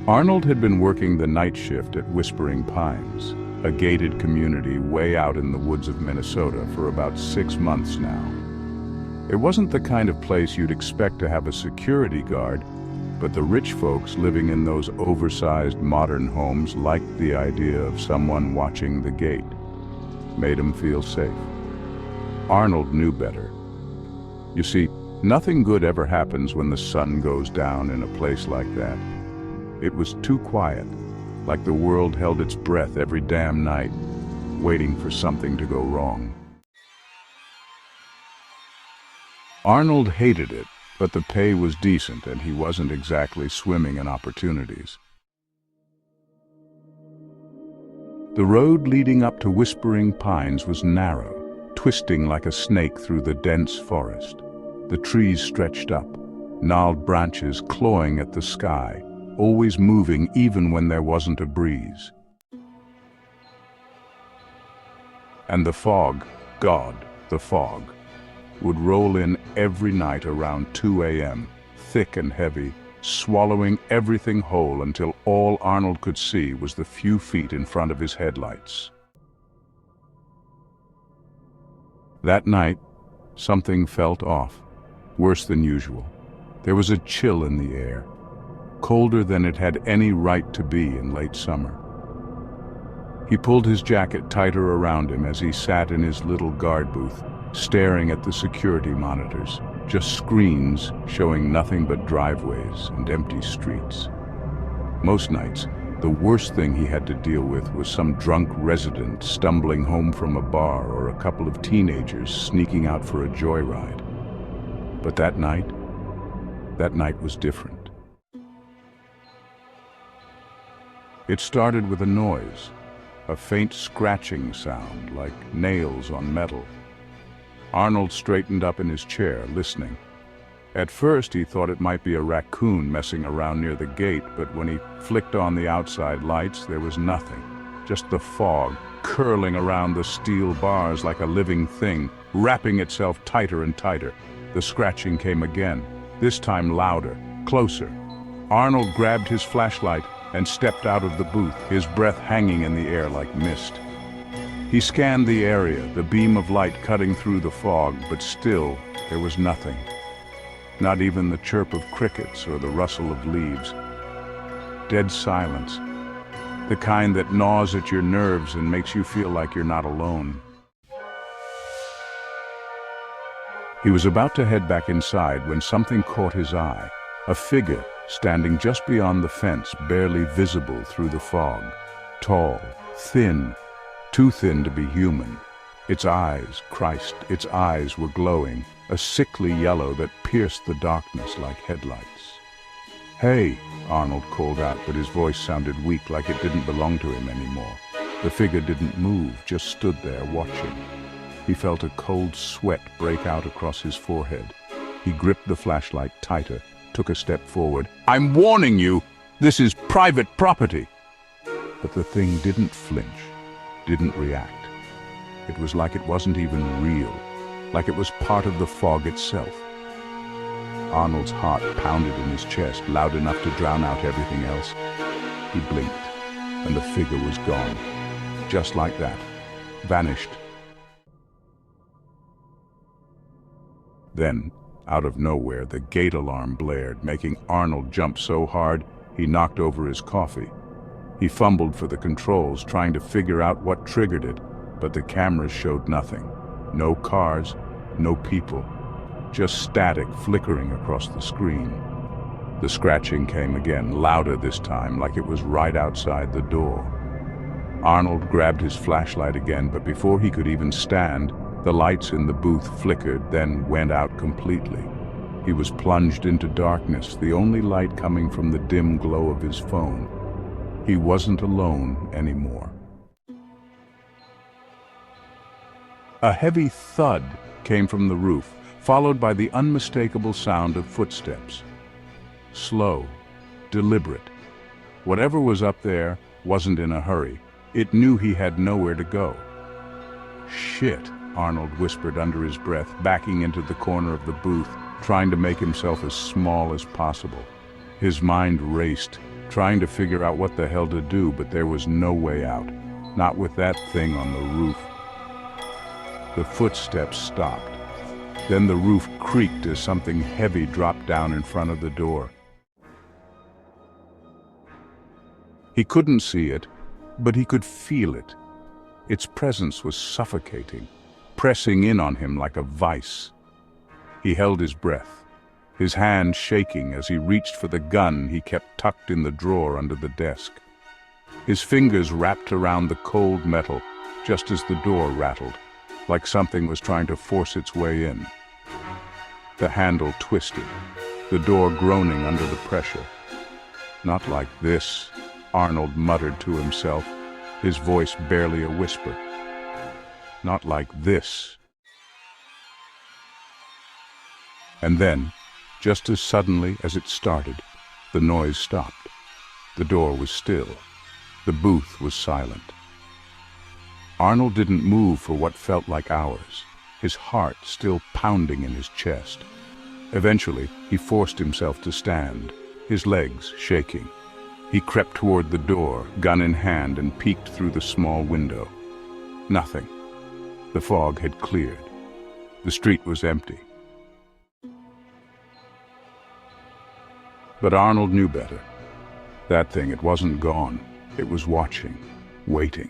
Arnold had been working the night shift at Whispering Pines, a gated community way out in the woods of Minnesota, for about 6 months now. It wasn't the kind of place you'd expect to have a security guard, but the rich folks living in those oversized modern homes liked the idea of someone watching the gate. Made them feel safe. Arnold knew better. You see, nothing good ever happens when the sun goes down in a place like that. It was too quiet, like the world held its breath every damn night, waiting for something to go wrong. Arnold hated it, but the pay was decent and he wasn't exactly swimming in opportunities. The road leading up to Whispering Pines was narrow, twisting like a snake through the dense forest. The trees stretched up, gnarled branches clawing at the sky, always moving even when there wasn't a breeze. And the fog, God, the fog, would roll in every night around 2 a.m., thick and heavy, swallowing everything whole until all Arnold could see was the few feet in front of his headlights. That night, something felt off, worse than usual. There was a chill in the air, colder than it had any right to be in late summer. He pulled his jacket tighter around him as he sat in his little guard booth, staring at the security monitors, just screens showing nothing but driveways and empty streets. Most nights, the worst thing he had to deal with was some drunk resident stumbling home from a bar or a couple of teenagers sneaking out for a joyride. But that night was different. It started with a noise, a faint scratching sound like nails on metal. Arnold straightened up in his chair, listening. At first he thought it might be a raccoon messing around near the gate, but when he flicked on the outside lights, there was nothing. Just the fog, curling around the steel bars like a living thing, wrapping itself tighter and tighter. The scratching came again, this time louder, closer. Arnold grabbed his flashlight and stepped out of the booth, his breath hanging in the air like mist. He scanned the area, the beam of light cutting through the fog, but still there was nothing. Not even the chirp of crickets or the rustle of leaves. Dead silence, the kind that gnaws at your nerves and makes you feel like you're not alone. He was about to head back inside when something caught his eye. A figure standing just beyond the fence, barely visible through the fog. Tall, thin, too thin to be human. Its eyes, Christ, its eyes were glowing, a sickly yellow that pierced the darkness like headlights. "Hey," Arnold called out, but his voice sounded weak, like it didn't belong to him anymore. The figure didn't move, just stood there watching. He felt a cold sweat break out across his forehead. He gripped the flashlight tighter, took a step forward. "I'm warning you, this is private property." But the thing didn't flinch, didn't react. It was like it wasn't even real, like it was part of the fog itself. Arnold's heart pounded in his chest, loud enough to drown out everything else. He blinked, and the figure was gone. Just like that. Vanished. Then, out of nowhere, the gate alarm blared, making Arnold jump so hard he knocked over his coffee. He fumbled for the controls, trying to figure out what triggered it, but the cameras showed nothing. No cars, no people, just static flickering across the screen. The scratching came again, louder this time, like it was right outside the door. Arnold grabbed his flashlight again, but before he could even stand, the lights in the booth flickered, then went out completely. He was plunged into darkness, the only light coming from the dim glow of his phone. He wasn't alone anymore. A heavy thud came from the roof, followed by the unmistakable sound of footsteps. Slow, deliberate. Whatever was up there wasn't in a hurry. It knew he had nowhere to go. "Shit," Arnold whispered under his breath, backing into the corner of the booth, trying to make himself as small as possible. His mind raced, trying to figure out what the hell to do, but there was no way out. Not with that thing on the roof. The footsteps stopped. Then the roof creaked as something heavy dropped down in front of the door. He couldn't see it, but he could feel it. Its presence was suffocating, pressing in on him like a vice. He held his breath, his hand shaking as he reached for the gun he kept tucked in the drawer under the desk. His fingers wrapped around the cold metal just as the door rattled, like something was trying to force its way in. The handle twisted, the door groaning under the pressure. "Not like this," Arnold muttered to himself, his voice barely a whisper. "Not like this." And then, just as suddenly as it started, the noise stopped. The door was still. The booth was silent. Arnold didn't move for what felt like hours, his heart still pounding in his chest. Eventually, he forced himself to stand, his legs shaking. He crept toward the door, gun in hand, and peeked through the small window. Nothing. The fog had cleared. The street was empty. But Arnold knew better. That thing, it wasn't gone. It was watching, waiting.